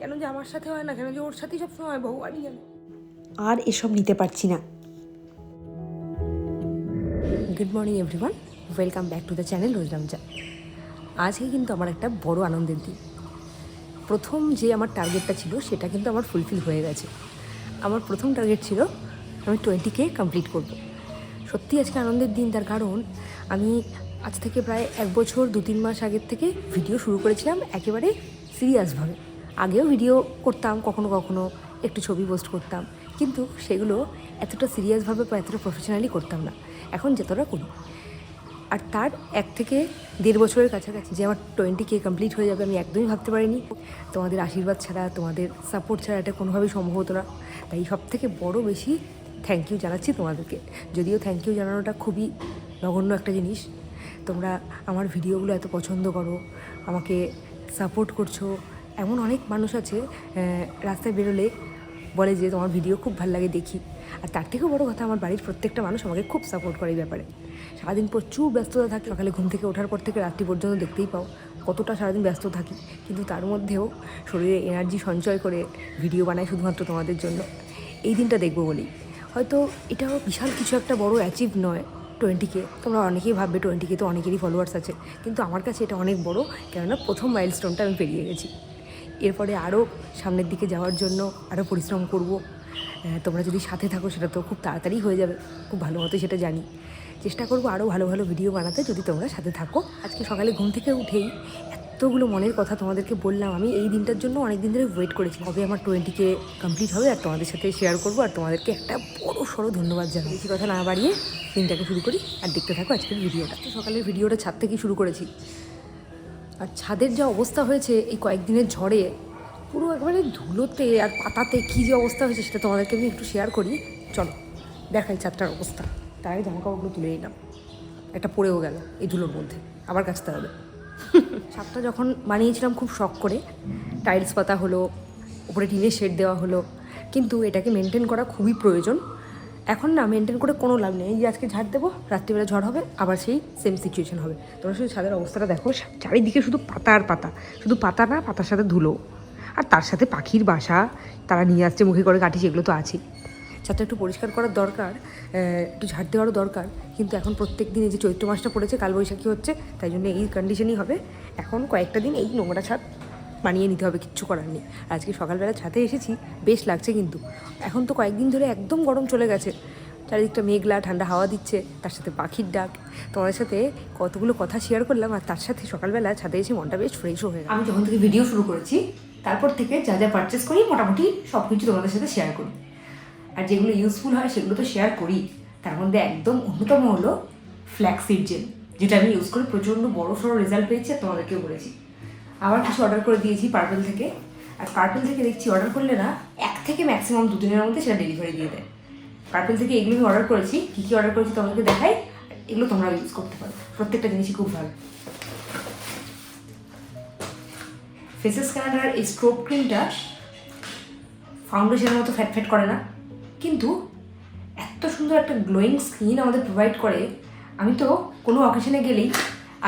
কেন যে আমার সাথে হয় না, কেন যে ওর সাথেই সবসময় হয়, ভগবানই জানে। আর এসব নিতে পারছি না। Good morning everyone, welcome back to the channel রোজরামজা। আজকে কিন্তু আমার একটা বড় আনন্দের দিন। প্রথম যে আমার টার্গেটটা ছিল সেটা কিন্তু আমার ফুলফিল হয়ে গেছে। আমার প্রথম টার্গেট ছিল আমি 20K কমপ্লিট করব। সত্যি আজকে আনন্দের দিন, তার কারণ আমি আজ থেকে প্রায় 1 বছর 2-3 মাস আগের থেকে ভিডিও শুরু করেছিলাম একেবারে সিরিয়াসভাবে। আগেও ভিডিও করতাম, কখনো কখনো একটু ছবি পোস্ট করতাম, কিন্তু সেগুলো এতটা সিরিয়াসভাবে বা এতটা প্রফেশনালি করতাম না, এখন যতটা করি। আর তার 1 থেকে 1.5 বছরের কাছাকাছি যে আমার 20K কমপ্লিট হয়ে যাবে আমি একদমই ভাবতে পারিনি। তোমাদের আশীর্বাদ ছাড়া, তোমাদের সাপোর্ট ছাড়া এটা কোনোভাবেই সম্ভব হতো না। তাই সব থেকে বড় বেশি থ্যাংক ইউ জানাচ্ছি তোমাদেরকে। যদিও থ্যাংক ইউ জানানোটা খুবই নগণ্য একটা জিনিস। তোমরা আমার ভিডিওগুলো এত পছন্দ করো, আমাকে সাপোর্ট করছো। এমন অনেক মানুষ আছে রাস্তায় বেরোলে বলে যে তোমার ভিডিও খুব ভালো লাগে দেখি। আর তার থেকেও বড়ো কথা, আমার বাড়ির প্রত্যেকটা মানুষ আমাকে খুব সাপোর্ট করে এই ব্যাপারে। সারাদিন প্রচুর ব্যস্ততা থাকে, সকালে ঘুম থেকে ওঠার পর থেকে রাত্রি পর্যন্ত দেখতেই পাও কতটা সারাদিন ব্যস্ত থাকি, কিন্তু তার মধ্যেও শরীরে এনার্জি সঞ্চয় করে ভিডিও বানাই শুধুমাত্র তোমাদের জন্য, এই দিনটা দেখবো বলেই। হয়তো এটাও বিশাল কিছু একটা বড় অ্যাচিভ নয় 20K। তোমরা অনেকেই ভাববে 20K তো অনেকেরই ফলোয়ার্স আছে, কিন্তু আমার কাছে এটা অনেক বড়, কেননা প্রথম মাইলস্টোনটা আমি পেরিয়ে গেছি। এরপরে আরও সামনের দিকে যাওয়ার জন্য আরও পরিশ্রম করব। তোমরা যদি সাথে থাকো সেটা তো খুব তাড়াতাড়ি হয়ে যাবে, খুব ভালো মতো সেটা জানি। চেষ্টা করবো আরও ভালো ভালো ভিডিও বানাতে, যদি তোমরা সাথে থাকো। আজকে সকালে ঘুম থেকে উঠেই এতগুলো মনের কথা তোমাদেরকে বললাম। আমি এই দিনটার জন্য অনেক দিন ধরে ওয়েট করেছি, কবে আমার 20K কমপ্লিট হবে আর তোমাদের সাথে শেয়ার করবো, আর তোমাদেরকে একটা বড় সড়ো ধন্যবাদ জানাই। বেশি কথা না বাড়িয়ে দিনটাকে শুরু করি আর দেখতে থাকো আজকের ভিডিওটা। তো সকালের ভিডিওটা ছাদ থেকেই শুরু করেছি। আর ছাদের যা অবস্থা হয়েছে এই কয়েকদিনের ঝড়ে, পুরো একবারে ধুলোতে আর পাতাতে কী যে অবস্থা হয়েছে সেটা তোমাদেরকে আমি একটু শেয়ার করি। চলো দেখাই ছাদটার অবস্থা। তার আগে জামাকাপড়গুলো তুলে নিলাম, একটা পড়েও গেল এই ধুলোর মধ্যে, আবার কাচতে হবে। ছাদটা যখন বানিয়েছিলাম খুব শখ করে, টাইলস পাতা হলো, উপরে টিনের শেড দেওয়া হলো, কিন্তু এটাকে মেনটেন করা খুবই প্রয়োজন। এখন না মেনটেন করে কোনো লাভ নেই। এই যে আজকে ঝাড় দেবো, রাত্রিবেলা ঝড় হবে, আবার সেই সেম সিচুয়েশন হবে। তোমরা শুধু ছাদের অবস্থাটা দেখো, চারিদিকে শুধু পাতা আর পাতা, শুধু পাতা না, পাতার সাথে ধুলো, আর তার সাথে পাখির বাসা তারা নিয়ে আসছে মুখে করে কাঠি, সেগুলো তো আছেই। ছাদটা একটু পরিষ্কার করার দরকার, একটু ঝাড় দেওয়ারও দরকার, কিন্তু এখন প্রত্যেক দিন এই যে চৈত্র মাসটা পড়েছে, কালবৈশাখী হচ্ছে, তাই জন্য এই কন্ডিশনই হবে। এখন কয়েকটা দিন এই নোংরা ছাদ বানিয়ে নিতে হবে, কিচ্ছু করার নেই। আজকে সকালবেলা ছাদে এসেছি, বেশ লাগছে, কিন্তু এখন তো কয়েকদিন ধরে একদম গরম চলে গেছে। চারিদিকটা মেঘলা, ঠান্ডা হাওয়া দিচ্ছে, তার সাথে পাখির ডাক। তোমাদের সাথে কতগুলো কথা শেয়ার করলাম, আর তার সাথে সকালবেলা ছাদে এসে মনটা বেশ ফ্রেশও হয়ে গেল। আমি যখন থেকে ভিডিও শুরু করেছি তারপর থেকে যা যা পারচেস করি মোটামুটি সব কিছু তোমাদের সাথে শেয়ার করি, আর যেগুলো ইউজফুল হয় সেগুলো তো শেয়ার করি। তার মধ্যে একদম অন্যতম হলো ফ্ল্যাক্সিড জেল, যেটা আমি ইউজ করে প্রচণ্ড বড় সড়ো রেজাল্ট পেয়েছি, আর তোমাদেরকেও বলেছি। আবার কিছু অর্ডার করে দিয়েছি পার্পেল থেকে, আর পার্পেল থেকে দেখছি অর্ডার করলে না 1 থেকে ম্যাক্সিমাম 2 দিনের মধ্যে সেটা ডেলিভারি দিয়ে দেয়। পার্পেল থেকে এগুলো আমি অর্ডার করেছি, কী কী অর্ডার করেছি তোমাদেরকে দেখাই, এগুলো তোমরা ইউজ করতে পারো, প্রত্যেকটা জিনিসই খুব ভালো। ফেসেস কানাডার এই স্ট্রোব ক্রিমটা ফাউন্ডেশনের মতো ফ্যাট ফ্যাট করে না, কিন্তু এত সুন্দর একটা গ্লোয়িং স্কিন আমাদের প্রোভাইড করে। আমি তো কোনো অকেশনে গেলেই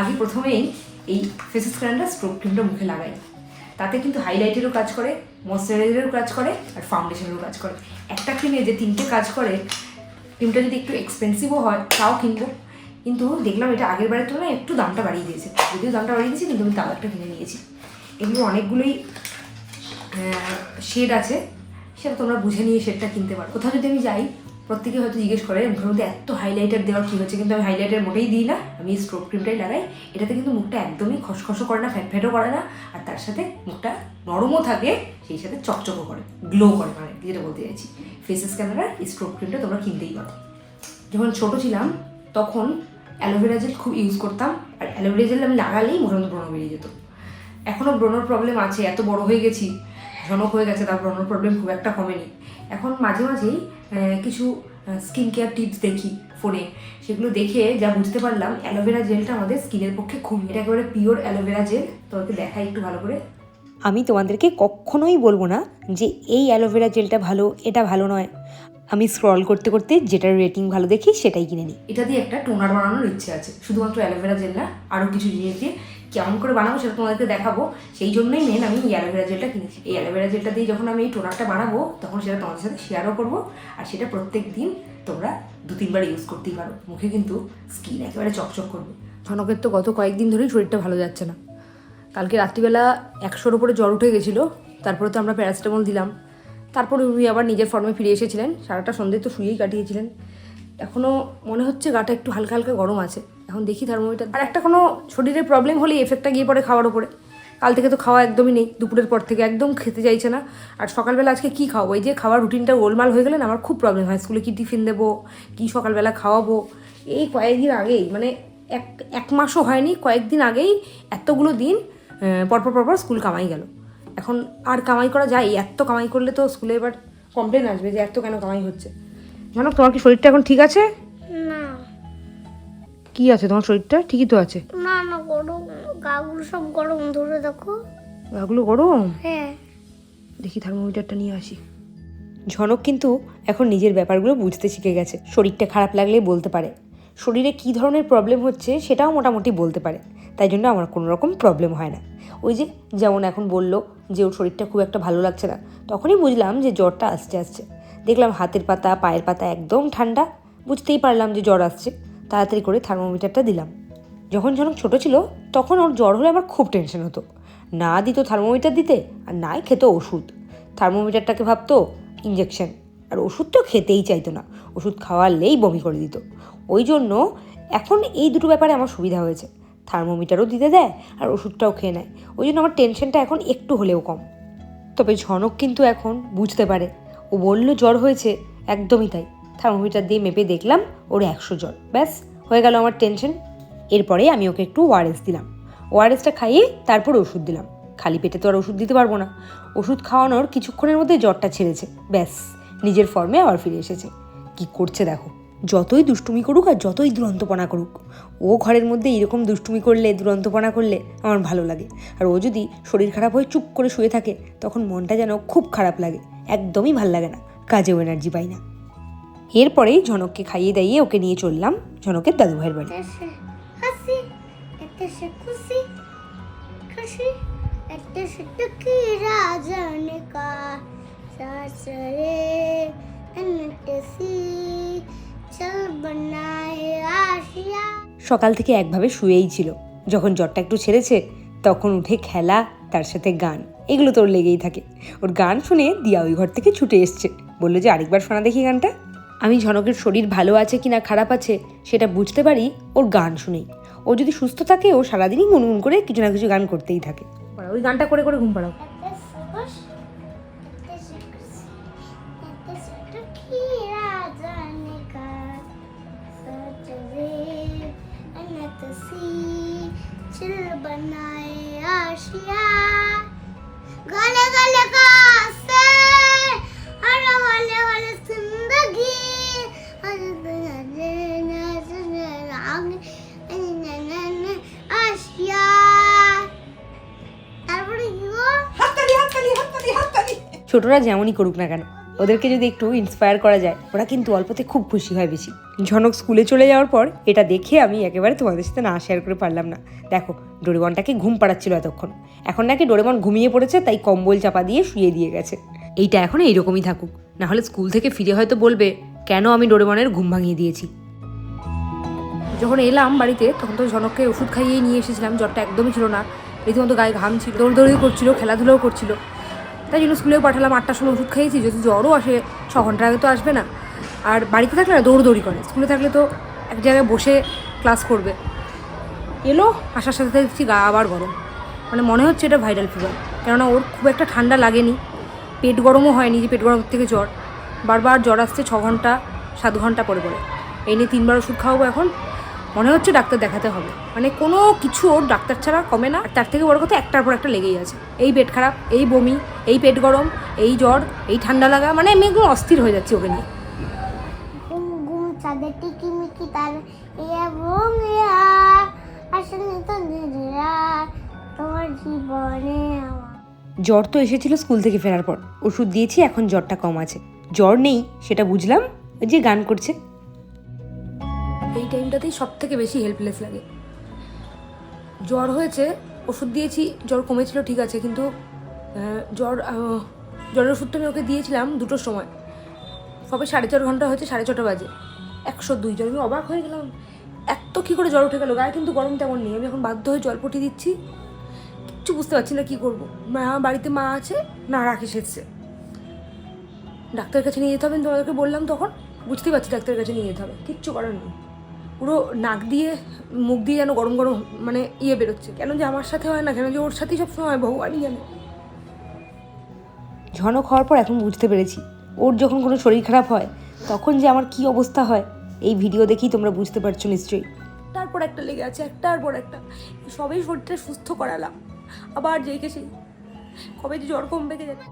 আগে প্রথমেই এই ফেসেস কানাডার স্ট্রোব ক্রিমটা মুখে লাগাই। তাতে কিন্তু হাইলাইটেরও কাজ করে, ময়শ্চারাইজারেরও কাজ করে, আর ফাউন্ডেশনেরও কাজ করে। একটা ক্রিমে যে 3টে কাজ করে, ক্রিমটা যদি একটু এক্সপেন্সিভও হয় তাও কিনবো, কিন্তু দেখলাম এটা আগের বারের তুলনায় একটু দামটা বাড়িয়ে দিয়েছে। যদিও দামটা বাড়িয়ে দিয়েছে, কিন্তু আমি তাও একটা কিনে নিয়েছি। এগুলো অনেকগুলোই শেড আছে, সেটা তোমরা বুঝে নিয়ে শেডটা কিনতে পারো। কোথাও যদি আমি যাই, প্রত্যেকে হয়তো জিজ্ঞেস করে মুখের মধ্যে এত হাইলাইটার দেওয়ার কী হচ্ছে, কিন্তু আমি হাইলাইটার মোটেই দিই না, আমি এই স্ট্রোব ক্রিমটাই লাগাই। এটাতে কিন্তু মুখটা একদমই খসখসও করে না, ফ্যাট ফ্যাটও করে না, আর তার সাথে মুখটা নরমও থাকে, সেই সাথে চকচকও করে, গ্লো করে, মানে যেটা বলতে চাইছি। ফেসেস কানাডার এই স্ট্রোব ক্রিমটা তোমরা কিনতেই পারো। যখন ছোটো ছিলাম তখন অ্যালোভেরা জেল খুব ইউজ করতাম, আর অ্যালোভেরা জেল আমি লাগালেই মুখের মধ্যে ব্রণ বেরিয়ে যেত। এখনও ব্রণর প্রবলেম আছে, এত বড় হয়ে গেছি, জনক হয়ে গেছে, তার ব্রণর প্রবলেম খুব একটা কমেনি। এখন মাঝে মাঝেই কিছু স্কিন কেয়ার টিপস দেখি ফোনে, সেগুলো দেখে যা বুঝতে পারলাম, অ্যালোভেরা জেলটা আমাদের স্কিনের পক্ষে খুব, এটা একেবারে পিওর অ্যালোভেরা জেল। তোমাকে দেখাই একটু ভালো করে। আমি তোমাদেরকে কখনোই বলবো না যে এই অ্যালোভেরা জেলটা ভালো, এটা ভালো নয়। আমি স্ক্রল করতে করতে যেটার রেটিং ভালো দেখি সেটাই কিনে নিই। এটা দিয়ে একটা টোনার বানানোর ইচ্ছে আছে, শুধুমাত্র অ্যালোভেরা জেল না, আরও কিছু জিনিস দিয়ে কেমন করে বানাবো সেটা তোমাদেরকে দেখাবো। সেই জন্যই মেন আমি এই অ্যালোভেরা জেলটা কিনেছি। এই অ্যালোভেরা জেলটা দিয়ে যখন আমি এই টোনারটা বানাবো তখন সেটা তোমাদের সাথে শেয়ারও করবো, আর সেটা প্রত্যেক দিন তোমরা 2-3 বার ইউজ করতেই পারো। মুখে কিন্তু স্কিন একেবারে চকচক করবে। ঝনকের তো গত কয়েকদিন ধরেই শরীরটা ভালো যাচ্ছে না। কালকে রাত্রিবেলা 100-র উপরে জ্বর উঠে গেছিলো, তারপরে তো আমরা প্যারাসিটামল দিলাম, তারপরে উনি আবার নিজের ফর্মে ফিরে এসেছিলেন। সারাটা সন্ধ্যে তো শুয়েই কাটিয়েছিলেন। এখনও মনে হচ্ছে গাটা একটু হালকা হালকা গরম আছে। এখন দেখি থার্মোমিটার। আর একটা কোনো শরীরের প্রবলেম হলেই এফেক্টটা গিয়ে পড়ে খাওয়ার ওপরে। কাল থেকে তো খাওয়া একদমই নেই, দুপুরের পর থেকে একদম খেতে চাইছে না। আর সকালবেলা আজকে কী খাওয়াবো, এই যে খাওয়ার রুটিনটা গোলমাল হয়ে গেলে না আমার খুব প্রবলেম হয়। স্কুলে কী টিফিন দেবো, কী সকালবেলা খাওয়াবো। এই কয়েকদিন আগেই, মানে এক মাসও হয়নি, কয়েকদিন আগেই এতগুলো দিন পরপর স্কুল কামাই গেল। এখন আর কামাই করা যায়? এত কামাই করলে তো স্কুলে এবার কমপ্লেন আসবে যে এত কেন কামাই হচ্ছে। জানো তোমার কি শরীরটা এখন ঠিক আছে? না কি আছে তোমার শরীরটা? ঠিকই তো আছে। না না, গরম, গাগুলো সব গরম ধরে দেখো। গাগুলো গরম? হ্যাঁ। দেখি থার্মোমিটারটা নিয়ে আসি। ঝনক কিন্তু এখন নিজের ব্যাপারগুলো বুঝতে শিখে গেছে। শরীরটা খারাপ লাগলেই বলতে পারে, শরীরে কী ধরনের প্রবলেম হচ্ছে সেটাও মোটামুটি বলতে পারে। তাই জন্য আমার কোনো রকম প্রবলেম হয় না। ওই যে যেমন এখন বললো যে ওর শরীরটা খুব একটা ভালো লাগছে না, তখনই বুঝলাম যে জ্বরটা আসছে। দেখলাম হাতের পাতা পায়ের পাতা একদম ঠান্ডা, বুঝতেই পারলাম যে জ্বর আসছে। তাড়াতাড়ি করে থার্মোমিটারটা দিলাম। যখন ঝনক ছোটো ছিল তখন ওর জ্বর হলে আমার খুব টেনশন হতো। না দিত থার্মোমিটার দিতে, আর নাই খেত ওষুধ। থার্মোমিটারটাকে ভাবতো ইঞ্জেকশন, আর ওষুধ তো খেতেই চাইতো না। ওষুধ খাওয়ালেই বমি করে দিত। ওই জন্য এখন এই দুটো ব্যাপারে আমার সুবিধা হয়েছে, থার্মোমিটারও দিতে দেয় আর ওষুধটাও খেয়ে নেয়। ওই জন্য আমার টেনশনটা এখন একটু হলেও কম। তবে ঝনক কিন্তু এখন বুঝতে পারে। ও বলল জ্বর হয়েছে, একদমই তাই। থার্মোমিটার দিয়ে মেপে দেখলাম ওর 100 জ্বর। ব্যাস হয়ে গেল আমার টেনশন। এরপরে আমি ওকে একটু ওআরএস দিলাম। ওআরএসটা খাইয়ে তারপর ওষুধ দিলাম। খালি পেটে তো আর ওষুধ দিতে পারবো না। ওষুধ খাওয়ানোর কিছুক্ষণের মধ্যে জ্বরটা ছেড়েছে। ব্যাস নিজের ফর্মে আবার ফিরে এসেছে। কি করছে দেখো, যতই দুষ্টুমি করুক আর যতই দুরন্তপনা করুক, ও ঘরের মধ্যে এরকম দুষ্টুমি করলে দুরন্তপনা করলে আমার ভালো লাগে। আর ও যদি শরীর খারাপ হয়ে চুপ করে শুয়ে থাকে তখন মনটা যেন খুব খারাপ লাগে, একদমই ভাল লাগে না, কাজেও এনার্জি পাই না। এরপরেই ঝনককে খাইয়ে দাইয়ে ওকে নিয়ে চললাম ঝনকের দাদুভাইয়ের বাড়ি। হাসি এতে সে খুশি খুশি এতে সে টুকি রাজানে কা সাসরে এনটেসি চল বানায়ে আশিয়া। সকাল থেকে একভাবে শুয়েই ছিল। যখন জ্বরটা একটু ছেড়েছে তখন উঠে খেলা, তার সাথে গান, এগুলো তোর লেগেই থাকে। ওর গান শুনে দিয়া ওই ঘর থেকে ছুটে এসছে, বললো যে আরেকবার শোনা দেখি গানটা। আমি ঝনকের শরীর ভালো আছে কি না খারাপ আছে সেটা বুঝতে পারি ওর গান শুনেই। ও যদি সুস্থ থাকে ও সারাদিনই গুনগুন করে কিছু না কিছু গান করতেই থাকে। ওই গানটা করে করে ঘুম পাড়াও। এতে সে খুশি এতে সে খুশি এতে সে টুকি রাজানে কা সাসরে এনটেসি চল বানায়ে আশিয়া গলে গলে কাছে আর হলে হলে জিন্দগি আশিয়া। তারপরে কি গো? ছোটরা যেমনই করুক না কেন, ওদেরকে যদি একটু ইন্সপায়ার করা যায় ওরা কিন্তু অল্পতে খুব খুশি হয় বেশি। ঝনক স্কুলে চলে যাওয়ার পর এটা দেখে আমি একেবারে তোমাদের সাথে না শেয়ার করে পারলাম না। দেখো ডোরেমনটাকে ঘুম পাড়াচ্ছিল এতক্ষণ, এখন নাকি ডোরেমন ঘুমিয়ে পড়েছে, তাই কম্বল চাপা দিয়ে শুয়ে দিয়ে গেছে। এইটা এখন এইরকমই থাকুক, না হলে স্কুল থেকে ফিরে হয়তো বলবে কেন আমি ডোরেমনের ঘুম ভাঙিয়ে দিয়েছি। যখন এলাম বাড়িতে তখন তো ঝনককে ওষুধ খাইয়েই নিয়ে এসেছিলাম। জ্বরটা একদমই ছিল না, রীতিমতো গায়ে ঘাম ছিল, দৌড়দৌড়ি করছিল, খেলাধুলাও করছিল। তাই জন্য স্কুলেও পাঠালাম। 8টার সময় ওষুধ খাইয়েছি, যদি জ্বরও আসে 6 ঘন্টার আগে তো আসবে না। আর বাড়িতে থাকলে না দৌড়দৌড়ি করে, স্কুলে থাকলে তো এক জায়গায় বসে ক্লাস করবে। এলো, আসার সাথে দেখছি গা আবার গরম, মানে মনে হচ্ছে এটা ভাইরাল ফিভার। কেননা ওর খুব একটা ঠান্ডা লাগেনি, পেট গরমও হয়নি যে পেট গরম থেকে জ্বর। বারবার জ্বর আসছে 6 ঘন্টা 7 ঘন্টা পরে পরে। এই নিয়ে 3বার ওষুধ খাওয়াবো এখন। মনে হচ্ছে ডাক্তার দেখাতে হবে, মানে কোনো কিছু ওর ডাক্তার ছাড়া কমে না। আর তার থেকে বড় কথা একটার পর একটা লেগেই আছে। এই পেট খারাপ, এই বমি, এই পেট গরম, এই জ্বর, এই ঠান্ডা লাগা, মানে আমি একদম অস্থির হয়ে যাচ্ছি ওকে নিয়ে। ঘুম ঘুম চাঁদের টিকিমিকি তার এবং আসলে তো তোমার জীবনে আমার জ্বর তো এসেছিল স্কুল থেকে ফেরার পর, ওষুধ দিয়েছি, এখন জ্বরটা কম আছে। জ্বর নেই সেটা বুঝলাম ওই যে গান করছে। এই টাইমটাতেই সব থেকে বেশি হেল্পলেস লাগে। জ্বর হয়েছে, ওষুধ দিয়েছি, জ্বর কমেছিল ঠিক আছে, কিন্তু জ্বরের ওষুধটা আমি ওকে দিয়েছিলাম 2টোর সময়, সবে 4.5 ঘন্টা হয়েছে, 6:30 বাজে 102 জ্বর। আমি অবাক হয়ে গেলাম, এত কী করে জ্বর উঠে গেলো, গায়ে কিন্তু গরম তেমন নেই। আমি এখন বাধ্য হয়ে জলপটি দিচ্ছি, কিচ্ছু বুঝতে পারছি না কী করবো। বাড়িতে মা আছে না, রাকেশ এসছে, ডাক্তারের কাছে নিয়ে যেতে হবে। আমি তোমাদেরকে বললাম তখন, বুঝতেই পারছি ডাক্তারের কাছে নিয়ে যেতে হবে, কিচ্ছু করার নেই। পুরো নাক দিয়ে মুখ দিয়ে যেন গরম গরম মানে বেরোচ্ছে। কেন যে আমার সাথে হয় না, কেন যে ওর সাথেই সবসময় হয়, ভগবানই জানে। ঝনক হওয়ার পর এখন বুঝতে পেরেছি ওর যখন কোনো শরীর খারাপ হয় তখন যে আমার কি অবস্থা হয়। এই ভিডিও দেখেই তোমরা বুঝতে পারছো নিশ্চয়ই। তারপর একটা লেগে আছে, একটার পর একটা, সবই শরীরটা সুস্থ করালাম, আবার যেই সেই কবে যে জ্বর কমবে কে জানে।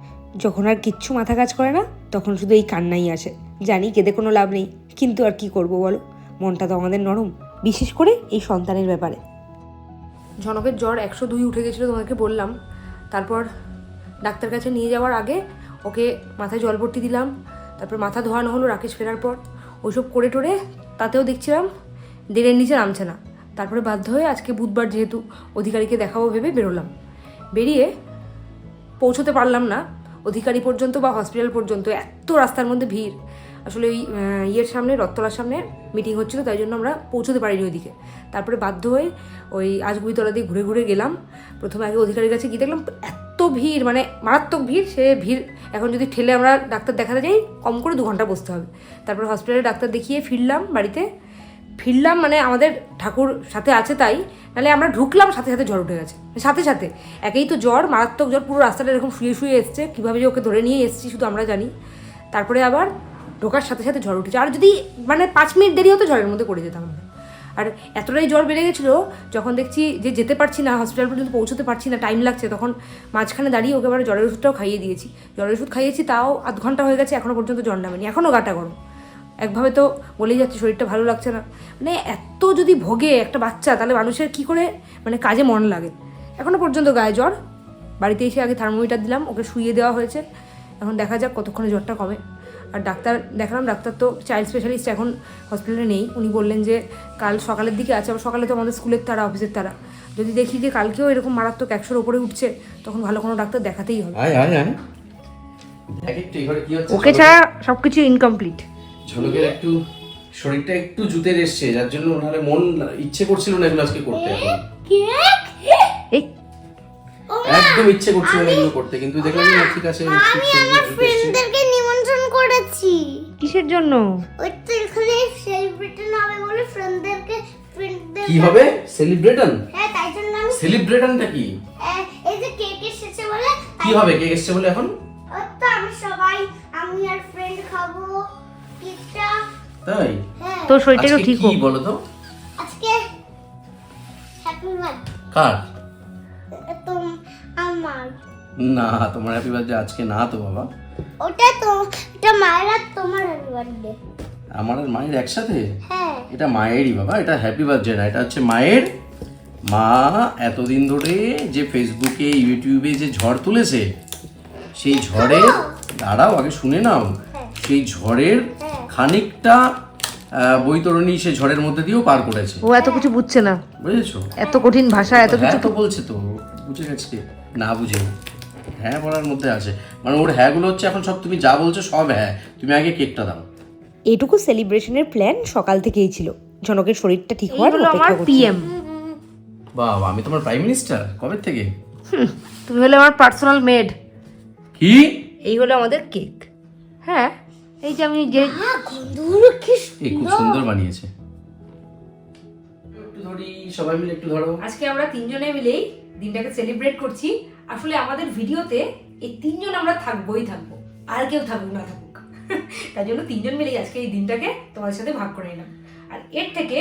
যখন আর কিচ্ছু মাথা কাজ করে না তখন শুধু এই কান্নাই আসে। জানি কেঁদে কোনো লাভ নেই, কিন্তু আর কি করব বলো, মনটা তো আমাদের নরম, বিশেষ করে এই সন্তানের ব্যাপারে। ঝনকের জ্বর 102 উঠে গেছিলো, তোমাকে বললাম। তারপর ডাক্তার কাছে নিয়ে যাওয়ার আগে ওকে মাথায় জলপট্টি দিলাম, তারপর মাথা ধোয়ানো হলো রাকেশ ফেরার পর। ওইসব করে টোরে তাতেও দেখছিলাম 1.5-এর নিচে নামছে না। তারপরে বাধ্য হয়ে আজকে বুধবার যেহেতু অধিকারীকে দেখাবো ভেবে বেরোলাম। বেরিয়ে পৌঁছতে পারলাম না অধিকারী পর্যন্ত বা হসপিটাল পর্যন্ত, এত রাস্তার মধ্যে ভিড়। আসলে ওই ইয়ের সামনে, রথতলার সামনে মিটিং হচ্ছিলো, তাই জন্য আমরা পৌঁছতে পারিনি ওইদিকে। তারপরে বাধ্য হয়ে ওই আজগুড়িতলা দিয়ে ঘুরে ঘুরে গেলাম। প্রথমে আগে অধিকারীর কাছে গিয়ে দেখলাম এত ভিড়, মানে মারাত্মক ভিড়। সে ভিড় এখন যদি ঠেলে আমরা ডাক্তার দেখাতে যাই কম করে 2 ঘন্টা বসতে হবে। তারপরে হসপিটালে ডাক্তার দেখিয়ে ফিরলাম মানে আমাদের ঠাকুর সাথে আছে তাই, নাহলে আমরা ঢুকলাম সাথে সাথে জ্বর উঠে গেছে। সাথে একেই তো জ্বর, মারাত্মক জ্বর, পুরো রাস্তাটা এরকম শুয়ে এসছে, কীভাবে যে ওকে ধরে নিয়ে এসেছি শুধু আমরা জানি। তারপরে আবার ঢোকার সাথে সাথে জ্বর উঠেছে, আর যদি মানে 5 মিনিট দেরি হতো জ্বরের মধ্যে পড়ে যেতাম আমরা। আর এতটাই জ্বর বেড়ে গেছিলো, যখন দেখছি যে যেতে পারছি না, হসপিটাল পর্যন্ত পৌঁছতে পারছি না, টাইম লাগছে, তখন মাঝখানে দাঁড়িয়ে ওকে আবার জ্বরের ওষুধটাও খাইয়ে দিয়েছি। জ্বরের ওষুধ খাইয়েছি, তাও আধ ঘন্টা হয়ে গেছে, এখনও পর্যন্ত জ্বর নামেনি, এখনও গাটা গরম। একভাবে তো বলেই যাচ্ছে শরীরটা ভালো লাগছে না। মানে এত যদি ভোগে একটা বাচ্চা, তাহলে মানুষের কী করে মানে কাজে মন লাগে। এখনও পর্যন্ত গায়ে জ্বর। বাড়িতে এসে আগে থার্মোমিটার দিলাম, ওকে শুইয়ে দেওয়া হয়েছে, এখন দেখা যাক কতক্ষণে জ্বরটা কমে। আর ডাক্তার দেখালাম, ডাক্তার তো চাইল্ড স্পেশালিস্ট এখন হসপিটালে নেই। উনি বললেন যে কাল সকালের দিকে আছে, আবার সকালে তো আমাদের স্কুলের তারা, অফিসের তারা। যদি দেখি যে কালকেও এরকম মারাত্মক 100-র ওপরে উঠছে, তখন ভালো কোনো ডাক্তার দেখাতেই হবে। ওকে ছাড়া সব কিছু ইনকমপ্লিট। ঝনকের একটু শরীরটা একটু জুতের এসছে, যার জন্য ওনার মন ইচ্ছে করছিল না এগুলো আজকে করতে। এই একদম ইচ্ছে করছিল না এগুলো করতে, কিন্তু দেখলাম না ঠিক আছে। আমি আমার ফ্রেন্ডদেরকে নিমন্ত্রণ করেছি। কিসের জন্য? ওই তো এখানে সেলিব্রেশন হবে বলে ফ্রেন্ডদের কি হবে? সেলিব্রেশন? হ্যাঁ, তাই জন্য আমি সেলিব্রেশনটা কি? এই যে কেক এসেছে বলে। কি হবে কেক এসেছে বলে এখন? ওই তো আমি আর ফ্রেন্ড খাবো কেকটা। তাই? হ্যাঁ, তোর শরীরটাও আজকে ঠিক কি হোক। বলো তো? আজকে হ্যাপি বার্থডে কার? তো আমার। না, তোমার হ্যাপি বার্থডে আজকে না তো বাবা। ওটা মায়ের আর তোমার হ্যাপি বার্থডে। আমার আর মায়ের একসাথে? হ্যাঁ, এটা মায়েরই বাবা, এটা হ্যাপি বার্থডে না, এটা হচ্ছে মায়ের। মা এতদিন ধরে যে ফেসবুকে ইউটিউবে যে ঝড় তুলেছে, সেই ঝড়ের, দাঁড়াও আগে শুনে নাও, সেই ঝড়ের খানিকটা বৈতরণী সে ঝড়ের মধ্যে দিয়েও পার করেছে। ও এত কিছু বুঝছে না, বুঝেছো? এত কঠিন ভাষা, এত কিছু। হ্যাঁ তো বলছে তো, বুঝে গেছে না, বুঝে হ্যাঁ বলার মধ্যে আছে। মানে ওর হ্যাঁ গুলো হচ্ছে এখন সব, তুমি যা বলছো সব হ্যাঁ, তুমি আগে কেকটা দাও। এটুকু সেলিব্রেশনের প্ল্যান সকাল থেকেই ছিল, ঝনকের শরীরটা ঠিক হওয়ার হলো আমার অপেক্ষা করছি। পিএম। বাবা, আমি তোমার প্রাইম মিনিস্টার কবে থেকে? তুমি হলে আমার পার্সোনাল মেড। কি? এই হলো আমাদের কেক। হ্যাঁ, এই যে আমি যে গন্ধগুলো কি এই খুব সুন্দর বানিয়েছে। একটু ধরি, সবাই মিলে একটু ধরো। আজকে আমরা 3 জনে মিলেই দিনটাকে সেলিব্রেট করছি। আসলে আমাদের ভিডিওতে এই 3 জন আমরা থাকবোই থাকবো, আর কেউ থাকুক না থাকুক। তাই জন্য 3 জন মিলেই আজকে এই দিনটাকে তোমাদের সাথে ভাগ করে নিলাম। আর এর থেকে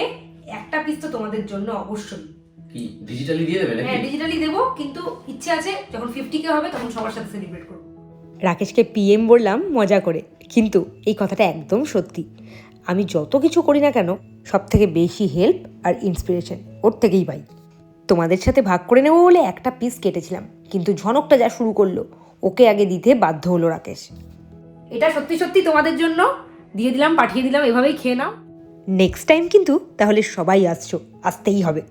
একটা পিস তো তোমাদের জন্য অবশ্যই। কি ডিজিটালি দিয়ে দেবে নাকি? হ্যাঁ, ডিজিটালি দেবো, কিন্তু ইচ্ছে আছে যখন 50K হবে তখন সবার সাথে সেলিব্রেট করবো। রাকেশকে পিএম বললাম মজা করে, কিন্তু এই কথাটা একদম সত্যি। আমি যত কিছু করি না কেন, সব থেকে বেশি হেল্প আর ইন্সপিরেশন ওর থেকেই পাই। তোমাদের সাথে ভাগ করে নেবো বলে একটা পিস কেটেছিলাম, কিন্তু ঝনকটা যা শুরু করলো, ওকে আগে দিতে বাধ্য হলো রাকেশ। এটা সত্যি সত্যি তোমাদের জন্য দিয়ে দিলাম, পাঠিয়ে দিলাম, এভাবেই খেয়ে নাও। নেক্সট টাইম কিন্তু তাহলে সবাই আসতেই হবে।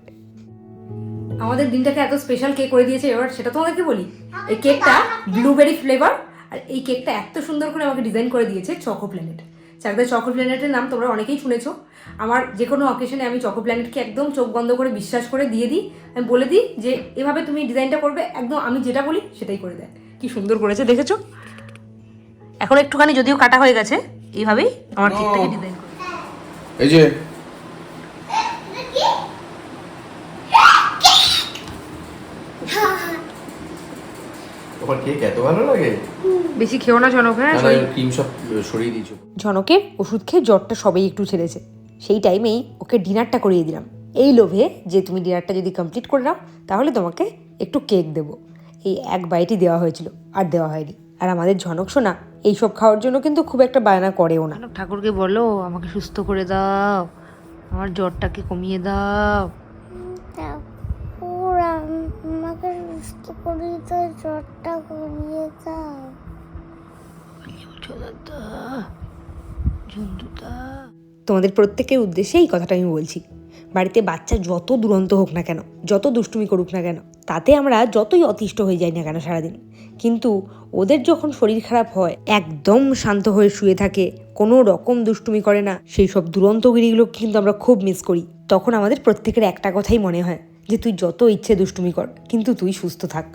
আমাদের দিনটাকে এত স্পেশাল কে করে দিয়েছে এবার সেটা তোমাদেরকে বলি। এই কেকটা ব্লুবেরি ফ্লেভার, আর এই কেকটা এত সুন্দর করে আমাকে ডিজাইন করে দিয়েছে চকো প্ল্যানেট। চাকদা চকো প্ল্যানেটের নাম তোমরা অনেকেই শুনেছো। আমার যে কোনো অকেশনে আমি চকো প্ল্যানেটকে একদম চোখ বন্ধ করে বিশ্বাস করে দিয়ে দিই। আমি বলে দিই যে এভাবে তুমি ডিজাইনটা করবে, একদম আমি যেটা বলি সেটাই করে দেয়। কি সুন্দর করেছে দেখেছো? এখন একটুখানি যদিও কাটা হয়ে গেছে, এইভাবেই আমার কেকটাকে ডিজাইন করে। এই যে তোমার কেক এত ভালো লাগে? বেশি খেও না জনক, হ্যাঁ ক্রিম সব সরিয়ে দিয়েছো। ঝনকের ওষুধ খেয়ে জ্বরটা সবাই একটু ছেড়েছে। সেই টাইমেই ওকে ডিনারটা করিয়ে দিলাম, এই লোভে যে তুমি ডিনারটা যদি কমপ্লিট করে নাও তাহলে তোমাকে একটু কেক দেবো। এই এক বাইটই দেওয়া হয়েছিল, আর দেওয়া হয়নি। আর আমাদের ঝনক সোনা এইসব খাওয়ার জন্য কিন্তু খুব একটা বায়না করেও না। ঠাকুরকে বলো আমাকে সুস্থ করে দাও, আমার জ্বরটাকে কমিয়ে দাও। ঠাকুর আমাকে সুস্থ করে দাও, জ্বরটা কমিয়ে দাও। তোমাদের প্রত্যেকের উদ্দেশ্যে এই কথাটা আমি বলছি। বাড়িতে বাচ্চা যত দুরন্ত হোক না কেন, যত দুষ্টুমি করুক না কেন, তাতে আমরা যতই অতিষ্ঠ হয়ে যাই না কেন সারাদিন, কিন্তু ওদের যখন শরীর খারাপ হয় একদম শান্ত হয়ে শুয়ে থাকে, কোনো রকম দুষ্টুমি করে না, সেই সব দুরন্তগিরিগুলো কিন্তু আমরা খুব মিস করি। তখন আমাদের প্রত্যেকের একটা কথাই মনে হয় যে তুই যত ইচ্ছে দুষ্টুমি কর, কিন্তু তুই সুস্থ থাক।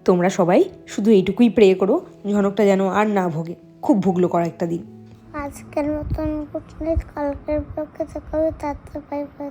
তোমরা সবাই শুধু এইটুকুই প্রে করো, ঝনকটা যেন আর না ভোগে। খুব ভুগলো করা একটা দিন। আজকের মতন গুড নাইট, কালকের ব্লগে দেখা হবে। তাতে বাই বাই।